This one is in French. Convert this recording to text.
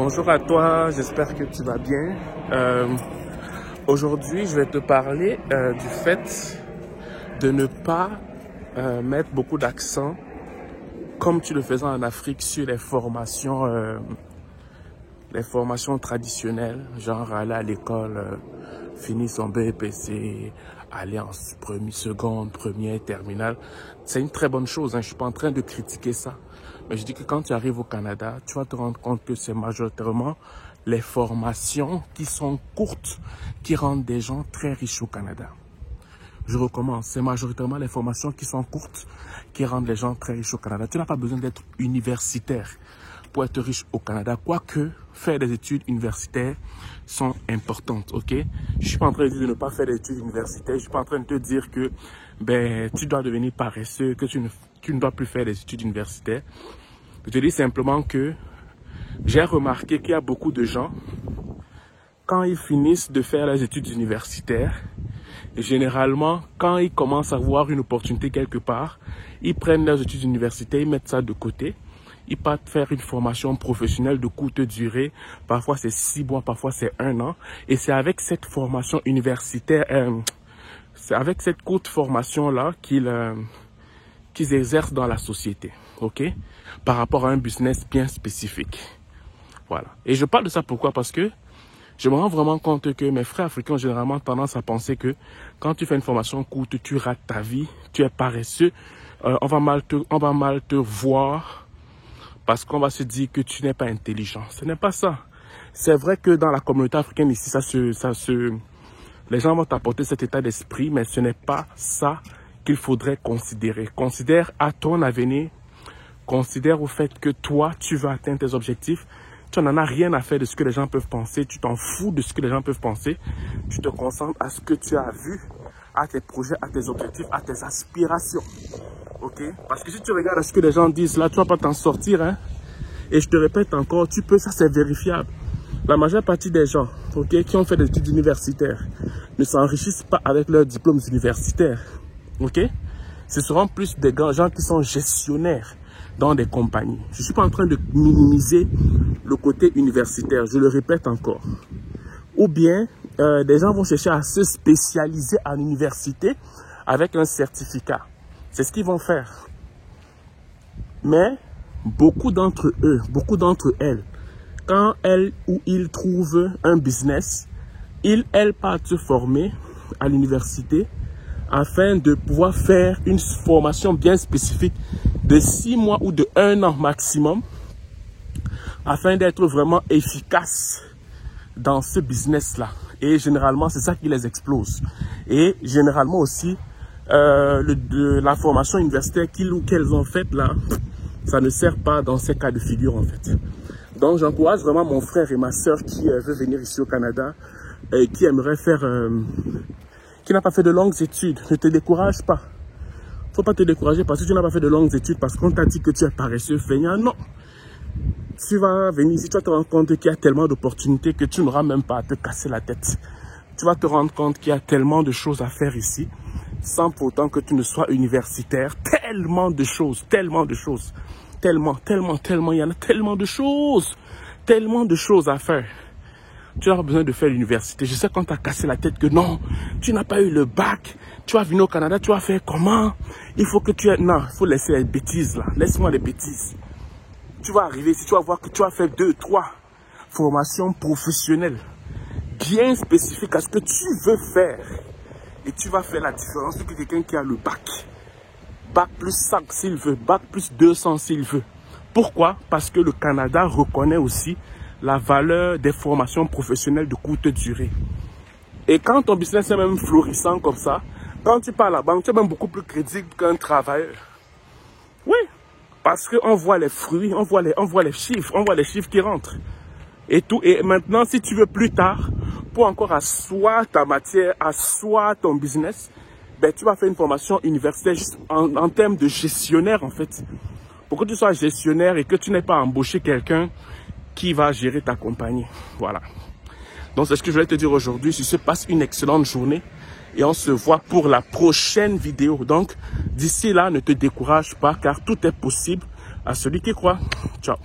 Bonjour à toi, j'espère que tu vas bien. Aujourd'hui, je vais te parler du fait de ne pas mettre beaucoup d'accent, comme tu le faisais en Afrique, sur les formations traditionnelles, genre aller à l'école, finir son BEPC, aller en seconde, première, terminale. C'est une très bonne chose, hein. Je ne suis pas en train de critiquer ça. Mais je dis que quand tu arrives au Canada, tu vas te rendre compte que c'est majoritairement les formations qui sont courtes qui rendent des gens très riches au Canada. Je recommence, c'est majoritairement les formations qui sont courtes qui rendent les gens très riches au Canada. Tu n'as pas besoin d'être universitaire pour être riche au Canada, quoique faire des études universitaires sont importantes, ok? Je suis pas en train de dire de ne pas faire des études universitaires, je suis pas en train de te dire que tu dois devenir paresseux, que tu ne dois plus faire des études universitaires. Je te dis simplement que j'ai remarqué qu'il y a beaucoup de gens, quand ils finissent de faire les études universitaires, généralement, quand ils commencent à voir une opportunité quelque part, ils prennent leurs études universitaires, ils mettent ça de côté. Ils partent faire une formation professionnelle de courte durée. Parfois, c'est 6 mois, parfois, c'est 1 an. Et c'est avec cette formation universitaire, c'est avec cette courte formation-là qu'ils exercent dans la société, ok? Par rapport à un business bien spécifique. Voilà. Et je parle de ça pourquoi? Parce que je me rends vraiment compte que mes frères africains ont généralement tendance à penser que quand tu fais une formation courte, tu rates ta vie, tu es paresseux, on va mal te voir parce qu'on va se dire que tu n'es pas intelligent. Ce n'est pas ça. C'est vrai que dans la communauté africaine ici, les gens vont t'apporter cet état d'esprit, mais ce n'est pas ça qu'il faudrait considérer. Considère à ton avenir, considère au fait que toi, tu veux atteindre tes objectifs. Tu n'en as rien à faire de ce que les gens peuvent penser. Tu t'en fous de ce que les gens peuvent penser. Tu te concentres à ce que tu as vu, à tes projets, à tes objectifs, à tes aspirations. Ok? Parce que si tu regardes à ce que les gens disent, là, tu ne vas pas t'en sortir. Hein? Et je te répète encore, tu peux, ça c'est vérifiable. La majeure partie des gens, ok, qui ont fait des études universitaires ne s'enrichissent pas avec leurs diplômes universitaires. Ok? Ce seront plus des gens qui sont gestionnaires dans des compagnies. Je ne suis pas en train de minimiser le côté universitaire, je le répète encore. Ou bien, des gens vont chercher à se spécialiser à l'université avec un certificat. C'est ce qu'ils vont faire. Mais beaucoup d'entre elles, quand elles ou ils trouvent un business, elles partent se former à l'université afin de pouvoir faire une formation bien spécifique de 6 mois ou de 1 an maximum afin d'être vraiment efficace dans ce business-là. Et généralement, c'est ça qui les explose. Et généralement aussi, la formation universitaire qu'elles ont faite là, ça ne sert pas dans ces cas de figure en fait. Donc j'encourage vraiment mon frère et ma soeur qui veut venir ici au Canada et qui aimerait faire, qui n'a pas fait de longues études. Ne te décourage pas. Faut pas te décourager parce que tu n'as pas fait de longues études, parce qu'on t'a dit que tu es paresseux, feignant. Non. Tu vas venir ici, tu vas te rendre compte qu'il y a tellement d'opportunités que tu n'auras même pas à te casser la tête. Tu vas te rendre compte qu'il y a tellement de choses à faire ici, sans pour autant que tu ne sois universitaire. Tellement de choses, tellement de choses. Tellement, il y en a tellement de choses à faire. Tu n'as pas besoin de faire l'université. Je sais qu'on t'a cassé la tête que non, tu n'as pas eu le bac. Tu vas venir au Canada, tu vas faire comment? Il faut que tu aies... Non, il faut laisser les bêtises là. Laisse-moi les bêtises. Tu vas arriver ici, tu vas voir que tu vas faire 2, 3 formations professionnelles bien spécifiques à ce que tu veux faire. Et tu vas faire la différence de quelqu'un qui a le bac. Bac plus 5 s'il veut, bac plus 200 s'il veut. Pourquoi? Parce que le Canada reconnaît aussi la valeur des formations professionnelles de courte durée. Et quand ton business est même florissant comme ça, quand tu pars à la banque, tu es même beaucoup plus crédible qu'un travailleur. Oui, parce qu'on voit les fruits, on voit les chiffres qui rentrent. Et tout. Et maintenant, si tu veux plus tard, pour encore asseoir ta matière, asseoir ton business, ben, tu vas faire une formation universitaire juste en termes de gestionnaire en fait. Pour que tu sois gestionnaire et que tu n'aies pas embauché quelqu'un qui va gérer ta compagnie. Voilà. Donc c'est ce que je voulais te dire aujourd'hui. Je te passe une excellente journée et on se voit pour la prochaine vidéo. Donc d'ici là, ne te décourage pas car tout est possible à celui qui croit. Ciao.